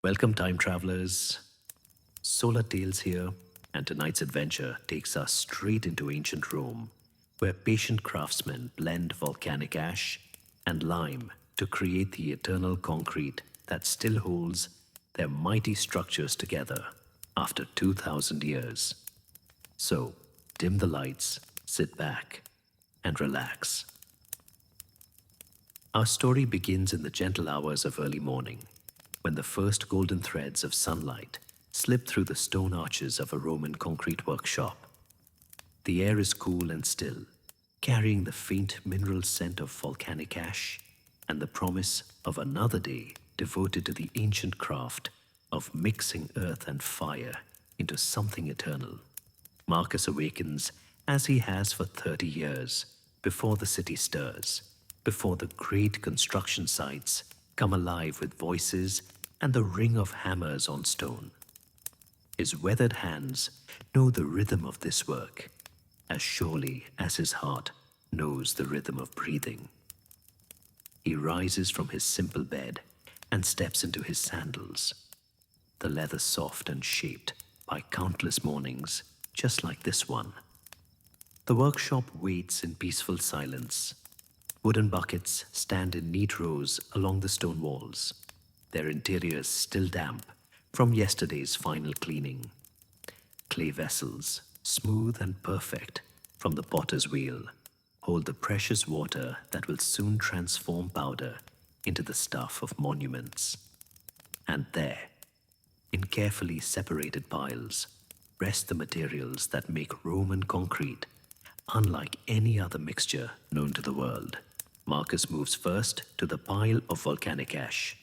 Welcome, time travelers. SolaTales here, and tonight's adventure takes us straight into ancient Rome, where patient craftsmen blend volcanic ash and lime to create the eternal concrete that still holds their mighty structures together after 2000 years. So, dim the lights, sit back, and relax. Our story begins in the gentle hours of early morning, when the first golden threads of sunlight slip through the stone arches of a Roman concrete workshop. The air is cool and still, carrying the faint mineral scent of volcanic ash and the promise of another day devoted to the ancient craft of mixing earth and fire into something eternal. Marcus awakens as he has for 30 years, before the city stirs, before the great construction sites come alive with voices and the ring of hammers on stone. His weathered hands know the rhythm of this work, as surely as his heart knows the rhythm of breathing. He rises from his simple bed and steps into his sandals, the leather soft and shaped by countless mornings, just like this one. The workshop waits in peaceful silence. Wooden buckets stand in neat rows along the stone walls, their interiors still damp from yesterday's final cleaning. Clay vessels, smooth and perfect from the potter's wheel, hold the precious water that will soon transform powder into the stuff of monuments. And there, in carefully separated piles, rest the materials that make Roman concrete unlike any other mixture known to the world. Marcus moves first to the pile of volcanic ash,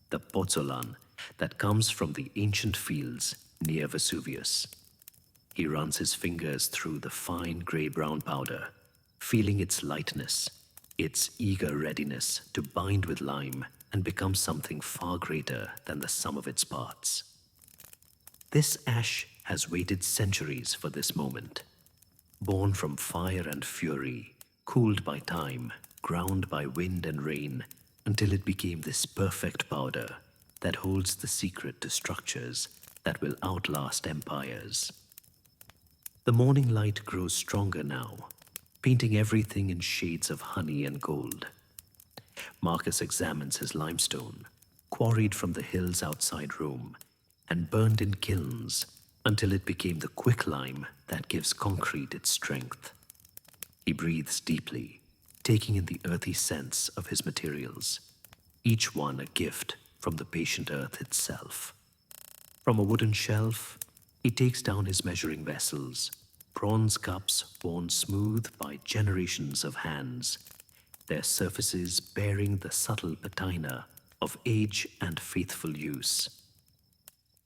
the pozzolan that comes from the ancient fields near Vesuvius. He runs his fingers through the fine gray-brown powder, feeling its lightness, its eager readiness to bind with lime and become something far greater than the sum of its parts. This ash has waited centuries for this moment. Born from fire and fury, cooled by time, ground by wind and rain, until it became this perfect powder that holds the secret to structures that will outlast empires. The morning light grows stronger now, painting everything in shades of honey and gold. Marcus examines his limestone, quarried from the hills outside Rome, and burned in kilns until it became the quicklime that gives concrete its strength. He breathes deeply, taking in the earthy scents of his materials, each one a gift from the patient earth itself. From a wooden shelf, he takes down his measuring vessels, bronze cups worn smooth by generations of hands, their surfaces bearing the subtle patina of age and faithful use.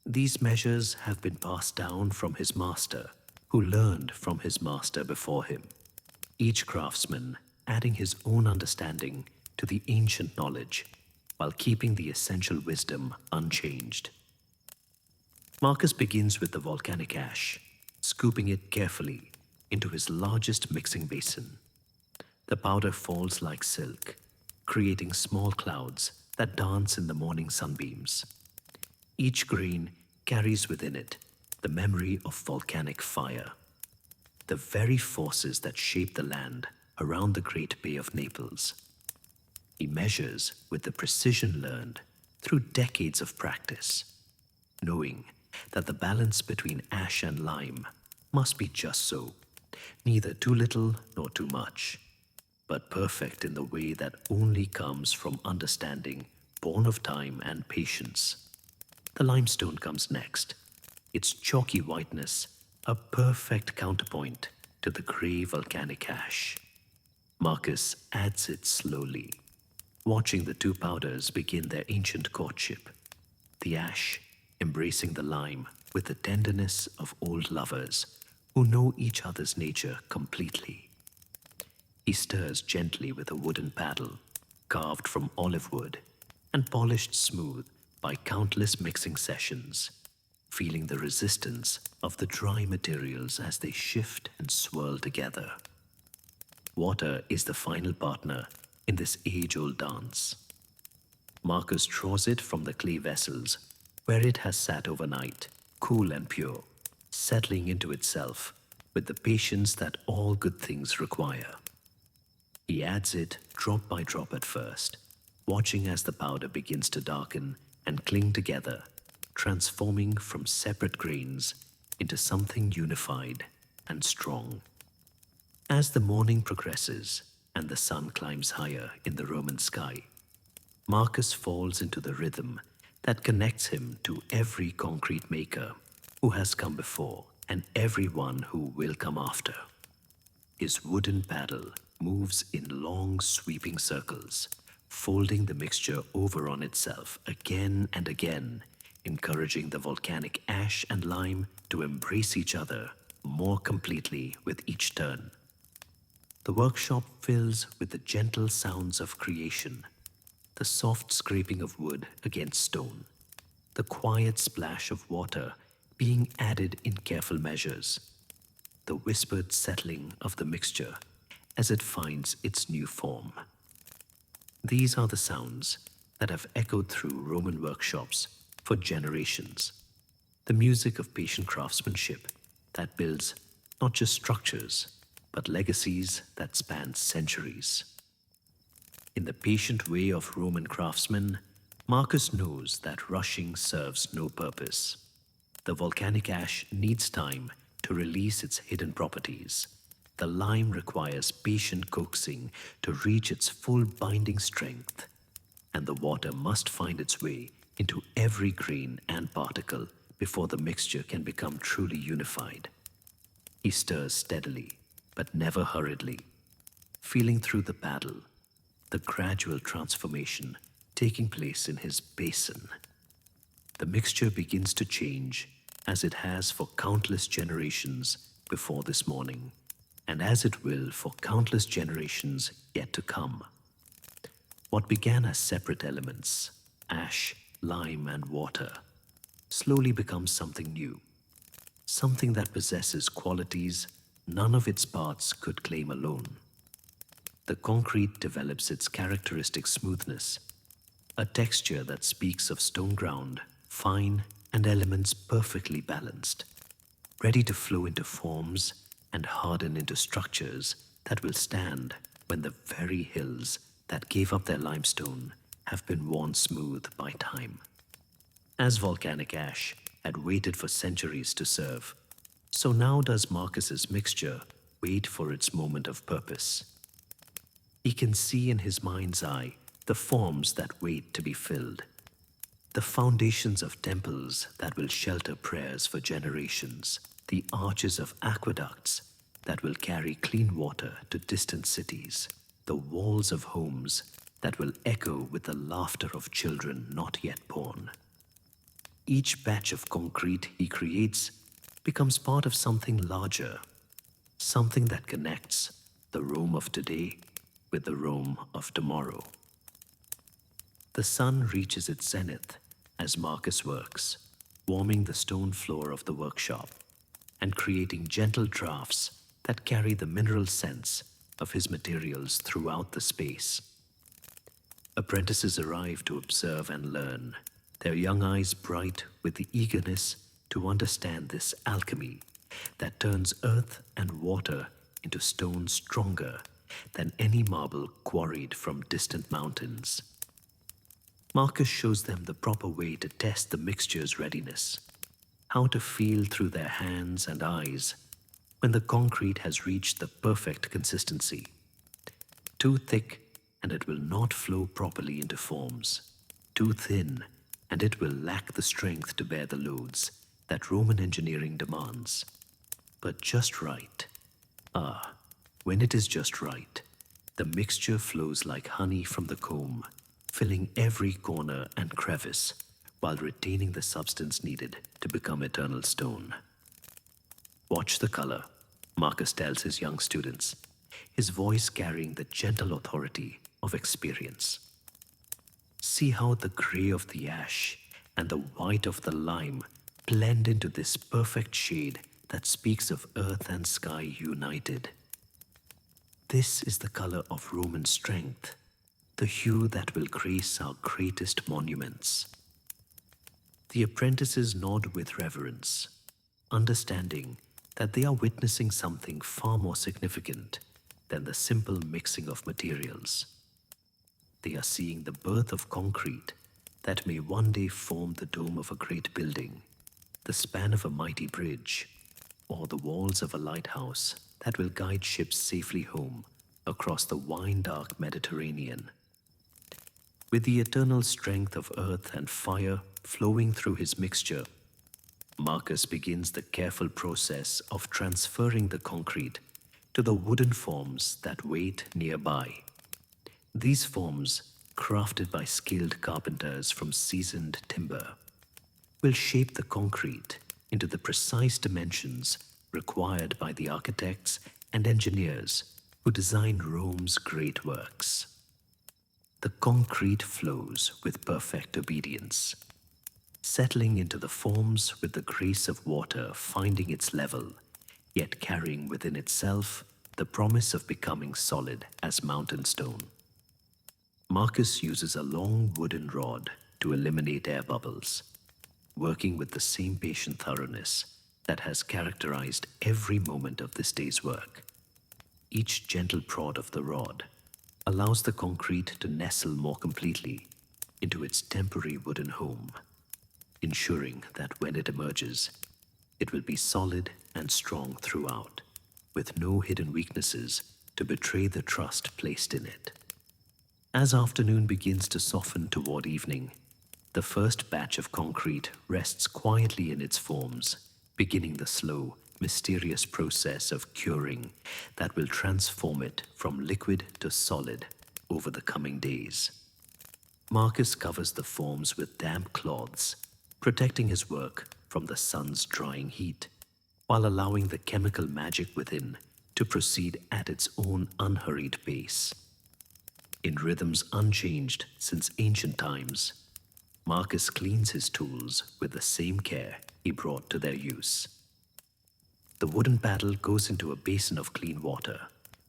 These measures have been passed down from his master, who learned from his master before him, each craftsman adding his own understanding to the ancient knowledge while keeping the essential wisdom unchanged. Marcus begins with the volcanic ash, scooping it carefully into his largest mixing basin. The powder falls like silk, creating small clouds that dance in the morning sunbeams. Each grain carries within it the memory of volcanic fire, the very forces that shape the land around the Great Bay of Naples. He measures with the precision learned through decades of practice, knowing that the balance between ash and lime must be just so, neither too little nor too much, but perfect in the way that only comes from understanding born of time and patience. The limestone comes next, its chalky whiteness a perfect counterpoint to the gray volcanic ash. Marcus adds it slowly, watching the two powders begin their ancient courtship, the ash embracing the lime with the tenderness of old lovers who know each other's nature completely. He stirs gently with a wooden paddle, carved from olive wood and polished smooth by countless mixing sessions, feeling the resistance of the dry materials as they shift and swirl together. Water is the final partner in this age-old dance. Marcus draws it from the clay vessels where it has sat overnight, cool and pure, settling into itself with the patience that all good things require. He adds it drop by drop at first, watching as the powder begins to darken and cling together, transforming from separate grains into something unified and strong. As the morning progresses and the sun climbs higher in the Roman sky, Marcus falls into the rhythm that connects him to every concrete maker who has come before and everyone who will come after. His wooden paddle moves in long sweeping circles, folding the mixture over on itself again and again, encouraging the volcanic ash and lime to embrace each other more completely with each turn. The workshop fills with the gentle sounds of creation, the soft scraping of wood against stone, the quiet splash of water being added in careful measures, the whispered settling of the mixture as it finds its new form. These are the sounds that have echoed through Roman workshops for generations, the music of patient craftsmanship that builds not just structures, but legacies that span centuries. In the patient way of Roman craftsmen, Marcus knows that rushing serves no purpose. The volcanic ash needs time to release its hidden properties. The lime requires patient coaxing to reach its full binding strength, and the water must find its way into every grain and particle before the mixture can become truly unified. He stirs steadily, but never hurriedly, feeling through the paddle, the gradual transformation taking place in his basin. The mixture begins to change as it has for countless generations before this morning, and as it will for countless generations yet to come. What began as separate elements, ash, lime, and water, slowly becomes something new, something that possesses qualities none of its parts could claim alone. The concrete develops its characteristic smoothness, a texture that speaks of stone ground, fine, and elements perfectly balanced, ready to flow into forms and harden into structures that will stand when the very hills that gave up their limestone have been worn smooth by time. As volcanic ash had waited for centuries to serve, so now does Marcus's mixture wait for its moment of purpose. He can see in his mind's eye the forms that wait to be filled, the foundations of temples that will shelter prayers for generations, the arches of aqueducts that will carry clean water to distant cities, the walls of homes that will echo with the laughter of children not yet born. Each batch of concrete he creates becomes part of something larger, something that connects the Rome of today with the Rome of tomorrow. The sun reaches its zenith as Marcus works, warming the stone floor of the workshop and creating gentle drafts that carry the mineral scents of his materials throughout the space. Apprentices arrive to observe and learn, their young eyes bright with the eagerness to understand this alchemy that turns earth and water into stone stronger than any marble quarried from distant mountains. Marcus shows them the proper way to test the mixture's readiness, how to feel through their hands and eyes when the concrete has reached the perfect consistency. Too thick, and it will not flow properly into forms. Too thin, and it will lack the strength to bear the loads that Roman engineering demands. But just right. When it is just right, the mixture flows like honey from the comb, filling every corner and crevice while retaining the substance needed to become eternal stone. Watch the color, Marcus tells his young students, his voice carrying the gentle authority of experience. See how the gray of the ash and the white of the lime blend into this perfect shade that speaks of earth and sky united. This is the color of Roman strength, the hue that will grace our greatest monuments. The apprentices nod with reverence, understanding that they are witnessing something far more significant than the simple mixing of materials. They are seeing the birth of concrete that may one day form the dome of a great building, the span of a mighty bridge, or the walls of a lighthouse that will guide ships safely home across the wine-dark Mediterranean. With the eternal strength of earth and fire flowing through his mixture, Marcus begins the careful process of transferring the concrete to the wooden forms that wait nearby. These forms, crafted by skilled carpenters from seasoned timber, will shape the concrete into the precise dimensions required by the architects and engineers who design Rome's great works. The concrete flows with perfect obedience, settling into the forms with the grace of water finding its level, yet carrying within itself the promise of becoming solid as mountain stone. Marcus uses a long wooden rod to eliminate air bubbles, working with the same patient thoroughness that has characterized every moment of this day's work. Each gentle prod of the rod allows the concrete to nestle more completely into its temporary wooden home, ensuring that when it emerges, it will be solid and strong throughout, with no hidden weaknesses to betray the trust placed in it. As afternoon begins to soften toward evening, the first batch of concrete rests quietly in its forms, beginning the slow, mysterious process of curing that will transform it from liquid to solid over the coming days. Marcus covers the forms with damp cloths, protecting his work from the sun's drying heat, while allowing the chemical magic within to proceed at its own unhurried pace. In rhythms unchanged since ancient times, Marcus cleans his tools with the same care he brought to their use. The wooden paddle goes into a basin of clean water,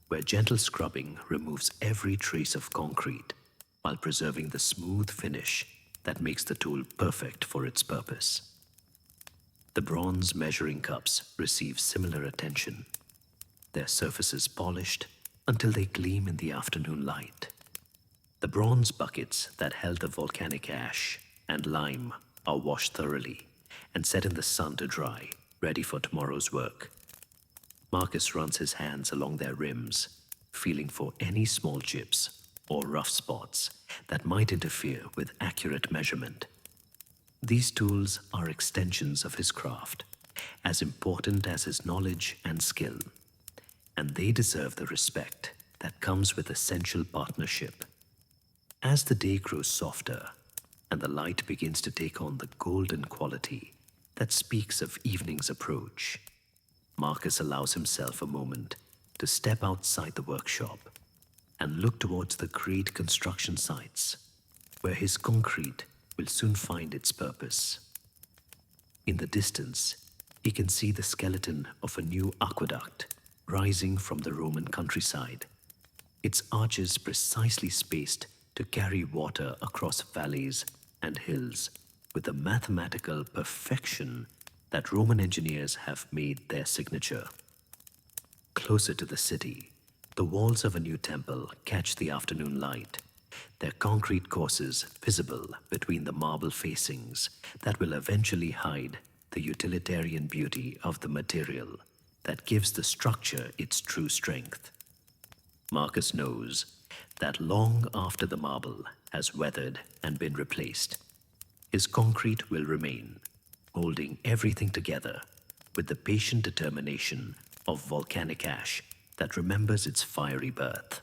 where gentle scrubbing removes every trace of concrete while preserving the smooth finish that makes the tool perfect for its purpose. The bronze measuring cups receive similar attention, their surfaces polished until they gleam in the afternoon light. The bronze buckets that held the volcanic ash and lime are washed thoroughly and set in the sun to dry, ready for tomorrow's work. Marcus runs his hands along their rims, feeling for any small chips or rough spots that might interfere with accurate measurement. These tools are extensions of his craft, as important as his knowledge and skill, and they deserve the respect that comes with essential partnership. As the day grows softer and the light begins to take on the golden quality that speaks of evening's approach, Marcus allows himself a moment to step outside the workshop and look towards the great construction sites where his concrete will soon find its purpose. In the distance, he can see the skeleton of a new aqueduct rising from the Roman countryside, its arches precisely spaced to carry water across valleys and hills with the mathematical perfection that Roman engineers have made their signature. Closer to the city, the walls of a new temple catch the afternoon light, their concrete courses visible between the marble facings that will eventually hide the utilitarian beauty of the material that gives the structure its true strength. Marcus knows that long after the marble has weathered and been replaced, his concrete will remain, holding everything together with the patient determination of volcanic ash that remembers its fiery birth.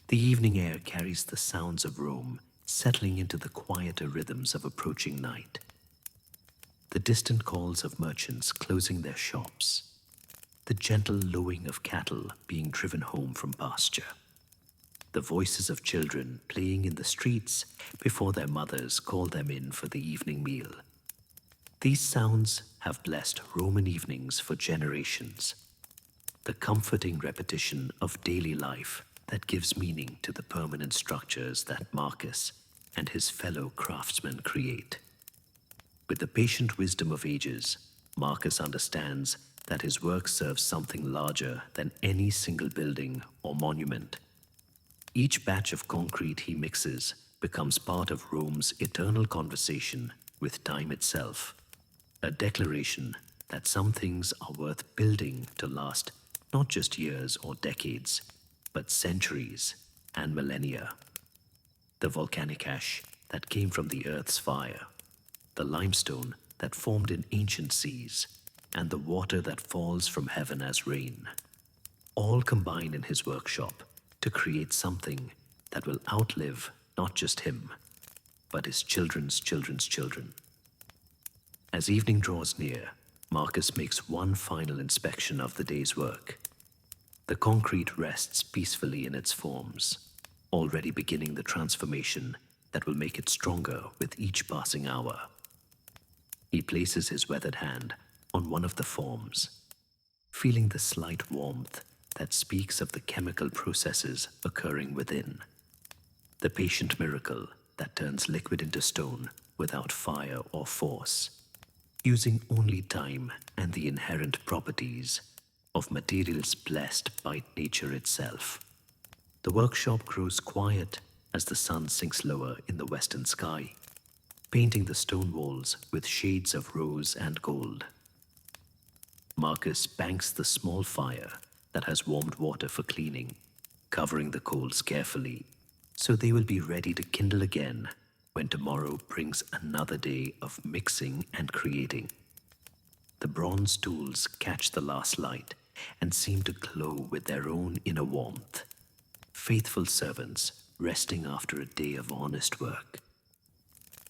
The evening air carries the sounds of Rome settling into the quieter rhythms of approaching night. The distant calls of merchants closing their shops, the gentle lowing of cattle being driven home from pasture, the voices of children playing in the streets before their mothers call them in for the evening meal. These sounds have blessed Roman evenings for generations, the comforting repetition of daily life that gives meaning to the permanent structures that Marcus and his fellow craftsmen create. With the patient wisdom of ages, Marcus understands that his work serves something larger than any single building or monument. Each batch of concrete he mixes becomes part of Rome's eternal conversation with time itself, a declaration that some things are worth building to last not just years or decades, but centuries and millennia. The volcanic ash that came from the earth's fire, the limestone that formed in ancient seas, and the water that falls from heaven as rain, all combine in his workshop to create something that will outlive not just him, but his children's children's children. As evening draws near, Marcus makes one final inspection of the day's work. The concrete rests peacefully in its forms, already beginning the transformation that will make it stronger with each passing hour. He places his weathered hand on one of the forms, feeling the slight warmth that speaks of the chemical processes occurring within. The patient miracle that turns liquid into stone without fire or force, using only time and the inherent properties of materials blessed by nature itself. The workshop grows quiet as the sun sinks lower in the western sky, painting the stone walls with shades of rose and gold. Marcus banks the small fire that has warmed water for cleaning, covering the coals carefully so they will be ready to kindle again when tomorrow brings another day of mixing and creating. The bronze tools catch the last light and seem to glow with their own inner warmth, faithful servants resting after a day of honest work.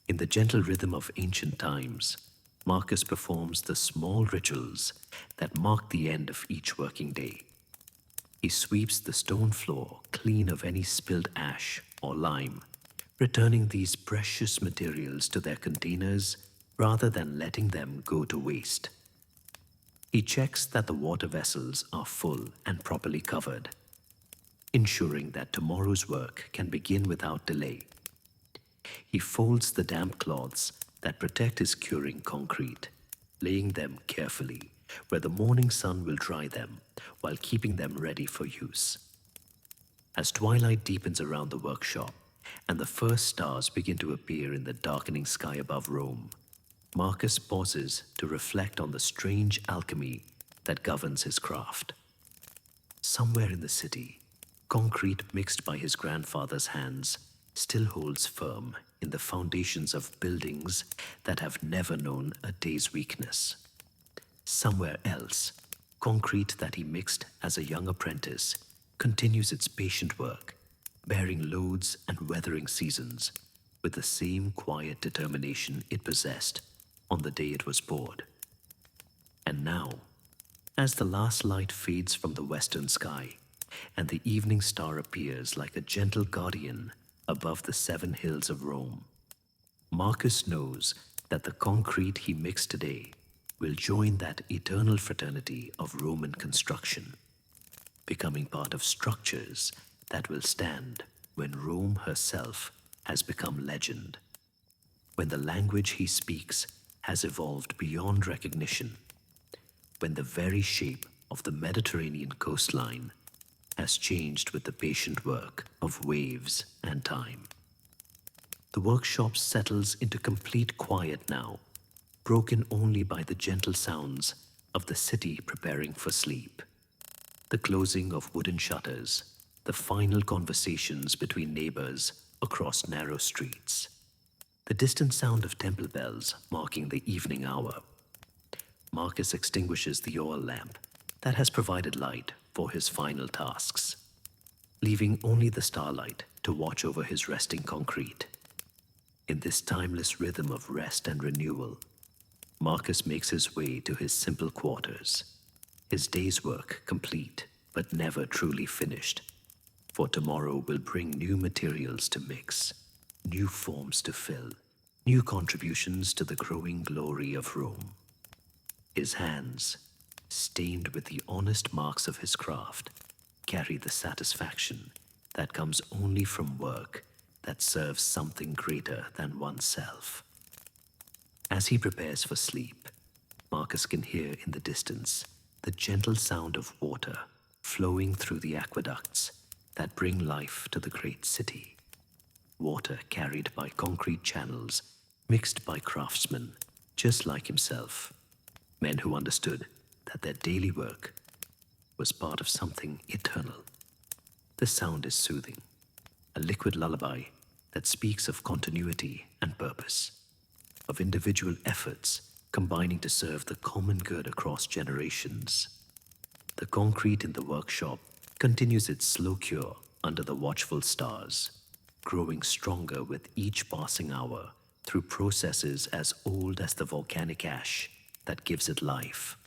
In the gentle rhythm of ancient times, Marcus performs the small rituals that mark the end of each working day. He sweeps the stone floor clean of any spilled ash or lime, returning these precious materials to their containers rather than letting them go to waste. He checks that the water vessels are full and properly covered, ensuring that tomorrow's work can begin without delay. He folds the damp cloths that protect his curing concrete, laying them carefully where the morning sun will dry them while keeping them ready for use. As twilight deepens around the workshop and the first stars begin to appear in the darkening sky above Rome, Marcus pauses to reflect on the strange alchemy that governs his craft. Somewhere in the city, concrete mixed by his grandfather's hands still holds firm in the foundations of buildings that have never known a day's weakness. Somewhere else, concrete that he mixed as a young apprentice continues its patient work, bearing loads and weathering seasons with the same quiet determination it possessed on the day it was poured. And now, as the last light fades from the western sky and the evening star appears like a gentle guardian above the 7 hills of Rome, Marcus knows that the concrete he mixed today will join that eternal fraternity of Roman construction, becoming part of structures that will stand when Rome herself has become legend, when the language he speaks has evolved beyond recognition, when the very shape of the Mediterranean coastline has changed with the patient work of waves and time. The workshop settles into complete quiet now, broken only by the gentle sounds of the city preparing for sleep, the closing of wooden shutters, the final conversations between neighbors across narrow streets, the distant sound of temple bells marking the evening hour. Marcus extinguishes the oil lamp that has provided light for his final tasks, leaving only the starlight to watch over his resting concrete. In this timeless rhythm of rest and renewal, Marcus makes his way to his simple quarters, his day's work complete but never truly finished, for tomorrow will bring new materials to mix, new forms to fill, new contributions to the growing glory of Rome. His hands, stained with the honest marks of his craft, carry the satisfaction that comes only from work that serves something greater than oneself. As he prepares for sleep, Marcus can hear in the distance the gentle sound of water flowing through the aqueducts that bring life to the great city. Water carried by concrete channels, mixed by craftsmen just like himself, men who understood that their daily work was part of something eternal. The sound is soothing, a liquid lullaby that speaks of continuity and purpose, of individual efforts combining to serve the common good across generations. The concrete in the workshop continues its slow cure under the watchful stars, growing stronger with each passing hour through processes as old as the volcanic ash that gives it life.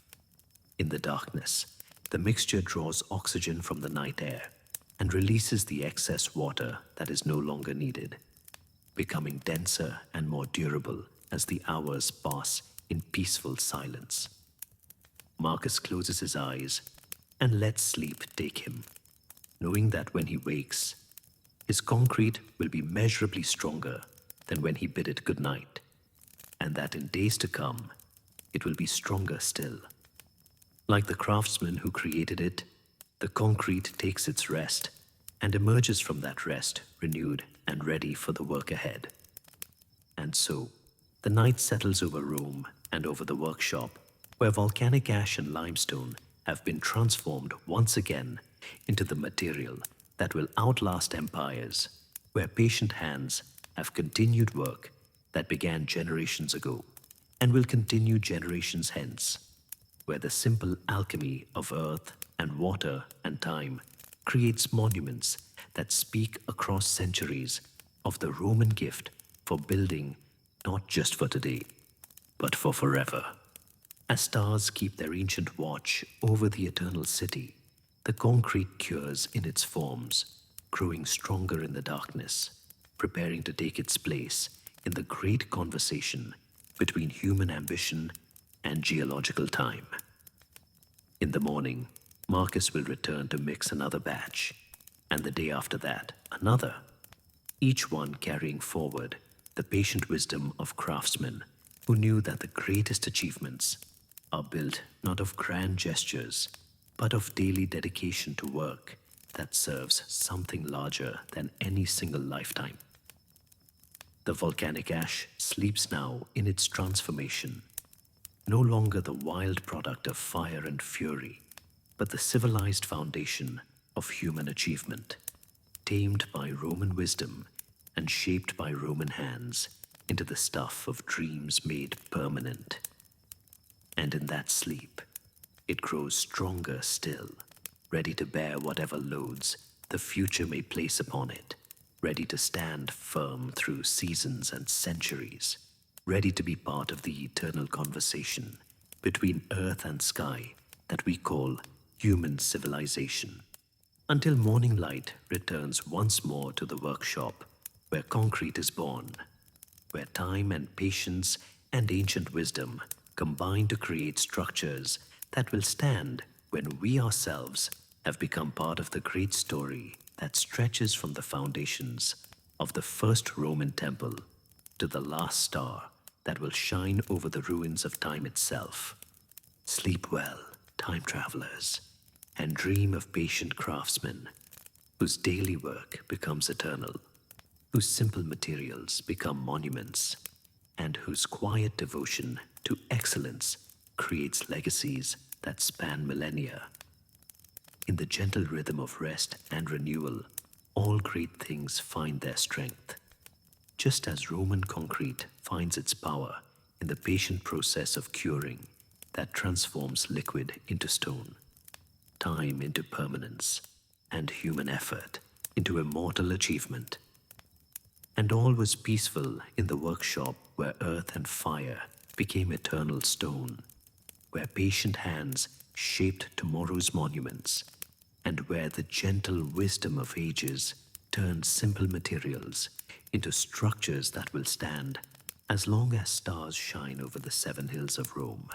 In the darkness, the mixture draws oxygen from the night air and releases the excess water that is no longer needed, becoming denser and more durable as the hours pass in peaceful silence. Marcus closes his eyes and lets sleep take him, knowing that when he wakes, his concrete will be measurably stronger than when he bid it good night, and that in days to come, it will be stronger still. Like the craftsman who created it, the concrete takes its rest and emerges from that rest renewed and ready for the work ahead. And so, the night settles over Rome and over the workshop, where volcanic ash and limestone have been transformed once again into the material that will outlast empires, where patient hands have continued work that began generations ago and will continue generations hence, where the simple alchemy of earth and water and time creates monuments that speak across centuries of the Roman gift for building not just for today, but for forever. As stars keep their ancient watch over the eternal city, the concrete cures in its forms, growing stronger in the darkness, preparing to take its place in the great conversation between human ambition and geological time. In the morning, Marcus will return to mix another batch, and the day after that, another, each one carrying forward the patient wisdom of craftsmen who knew that the greatest achievements are built not of grand gestures, but of daily dedication to work that serves something larger than any single lifetime. The volcanic ash sleeps now in its transformation, no longer the wild product of fire and fury, but the civilized foundation of human achievement, tamed by Roman wisdom and shaped by Roman hands into the stuff of dreams made permanent. And in that sleep, it grows stronger still, ready to bear whatever loads the future may place upon it, ready to stand firm through seasons and centuries, ready to be part of the eternal conversation between earth and sky that we call human civilization, until morning light returns once more to the workshop where concrete is born, where time and patience and ancient wisdom combine to create structures that will stand when we ourselves have become part of the great story that stretches from the foundations of the first Roman temple to the last star that will shine over the ruins of time itself. Sleep well, time travelers, and dream of patient craftsmen whose daily work becomes eternal, whose simple materials become monuments, and whose quiet devotion to excellence creates legacies that span millennia. In the gentle rhythm of rest and renewal, all great things find their strength. Just as Roman concrete finds its power in the patient process of curing that transforms liquid into stone, time into permanence, and human effort into immortal achievement. And all was peaceful in the workshop where earth and fire became eternal stone, where patient hands shaped tomorrow's monuments, and where the gentle wisdom of ages turned simple materials into structures that will stand as long as stars shine over the 7 hills of Rome.